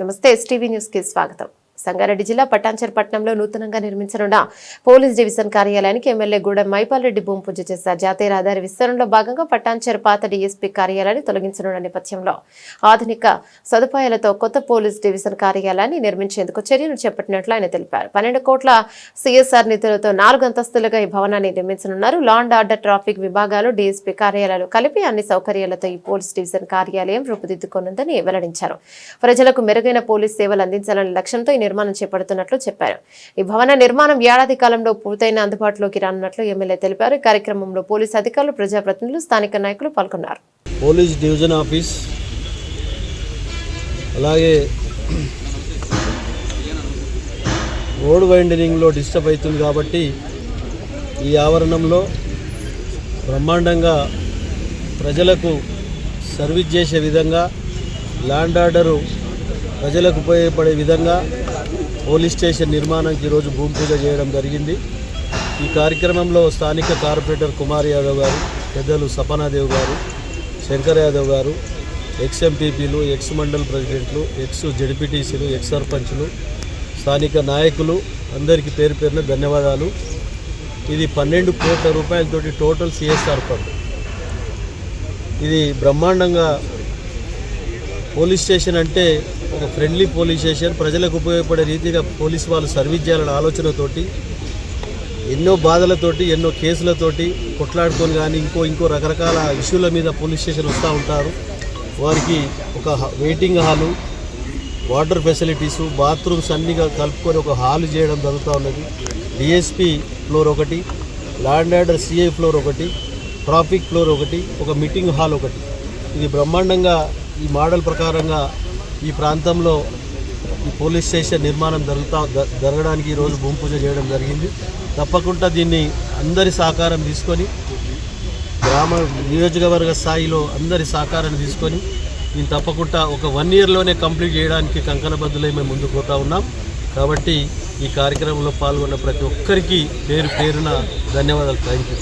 నమస్తే STV news కి స్వాగతం. సంగారెడ్డి జిల్లా పటాన్చెరు పట్టణంలో నూతనంగా నిర్మించనున్న పోలీస్ డివిజన్ కార్యాలయానికి ఎమ్మెల్యే గూడెం మైపాల్ రెడ్డి భూమి పూజ చేశారు. జాతీయ రహదారి విస్తరణలో భాగంగా పటాన్చెరు పాత డీఎస్పీ కార్యాలయాన్ని తొలగించనున్న నేపథ్యంలో ఆధునిక సదుపాయాలతో కొత్త పోలీస్ డివిజన్ కార్యాలయాన్ని నిర్మించేందుకు చర్యలు చేపట్టినట్లు ఆయన తెలిపారు. 12 కోట్ల సిఎస్ఆర్ నిధులతో 4 అంతస్తులుగా ఈ భవనాన్ని నిర్మించనున్నారు. లా అండ్ ఆర్డర్, ట్రాఫిక్ విభాగాలు, డీఎస్పీ కార్యాలయాలు కలిపి అన్ని సౌకర్యాలతో ఈ పోలీస్ డివిజన్ కార్యాలయం రూపుదిద్దుకోనుందని వెల్లడించారు. ప్రజలకు మెరుగైన పోలీస్ సేవలు అందించాలనే లక్ష్యంతో నిర్మాణం చేపడుతున్నట్లు చెప్పారు. ఈ భవన నిర్మాణం ఏడాది కాలంలో పూర్తయిన అందుబాటులోకి రానున్నట్లు ఎమ్మెల్యే తెలిపారు. ఈ కార్యక్రమంలో పోలీసు అధికారులు, ప్రజాప్రతినిధులు, స్థానిక నాయకులు పాల్గొన్నారు. పోలీస్ డివిజన్ ఆఫీస్ అలాగే రోడ్ వైండనింగ్లో డిస్టర్బ్ అవుతుంది కాబట్టి ఈ ఆవరణంలో బ్రహ్మాండంగా ప్రజలకు సర్వీస్ చేసే విధంగా, ల్యాండ్ ఆర్డరు ప్రజలకు ఉపయోగపడే విధంగా పోలీస్ స్టేషన్ నిర్మాణానికి ఈరోజు భూమి పూజ చేయడం జరిగింది. ఈ కార్యక్రమంలో స్థానిక కార్పొరేటర్ కుమార్ యాదవ్ గారు, పెద్దలు సపనాదేవ్ గారు, శంకర్ యాదవ్ గారు, ఎక్స్-ఎంపీపీలు, ఎక్స్-మండల్ ప్రెసిడెంట్లు, ఎక్స్-జెడ్పీటీసీలు, ఎక్స్-సర్పంచ్లు, స్థానిక నాయకులు అందరికీ పేరు పేరున ధన్యవాదాలు. ఇది 12 కోట్ల రూపాయలతోటి టోటల్ సిఎస్ఆర్ ఫండ్. ఇది బ్రహ్మాండంగా పోలీస్ స్టేషన్ అంటే ఒక ఫ్రెండ్లీ పోలీస్ స్టేషన్, ప్రజలకు ఉపయోగపడే రీతిగా పోలీసు వాళ్ళు సర్వీస్ చేయాలనే ఆలోచనతోటి ఎన్నో బాధలతోటి, ఎన్నో కేసులతోటి కొట్లాడుకొని కానీ ఇంకో రకరకాల ఇష్యూల మీద పోలీస్ స్టేషన్ వస్తూ ఉంటారు. వారికి ఒక waiting hall, water facilities, bathrooms అన్నీ కలుపుకొని ఒక హాల్ చేయడం జరుగుతూ ఉన్నది. డిఎస్పీ ఫ్లోర్ ఒకటి, ల్యాండ్ ఆర్డర్ సిఐ ఫ్లోర్ ఒకటి, ట్రాఫిక్ ఫ్లోర్ ఒకటి, ఒక మీటింగ్ హాల్ ఒకటి. ఇది బ్రహ్మాండంగా ఈ మోడల్ ప్రకారంగా ఈ ప్రాంతంలో ఈ పోలీస్ స్టేషన్ నిర్మాణం జరగడానికి ఈరోజు భూమి పూజ చేయడం జరిగింది. తప్పకుండా దీన్ని అందరి సహకారం తీసుకొని, నియోజకవర్గ స్థాయిలో అందరి సహకారాన్ని తీసుకొని దీన్ని తప్పకుండా ఒక 1 ఇయర్లోనే కంప్లీట్ చేయడానికి కంకణబద్దులై మేము ముందుకు పోతా ఉన్నాం. కాబట్టి ఈ కార్యక్రమంలో పాల్గొన్న ప్రతి ఒక్కరికి పేరున ధన్యవాదాలు. Thank you.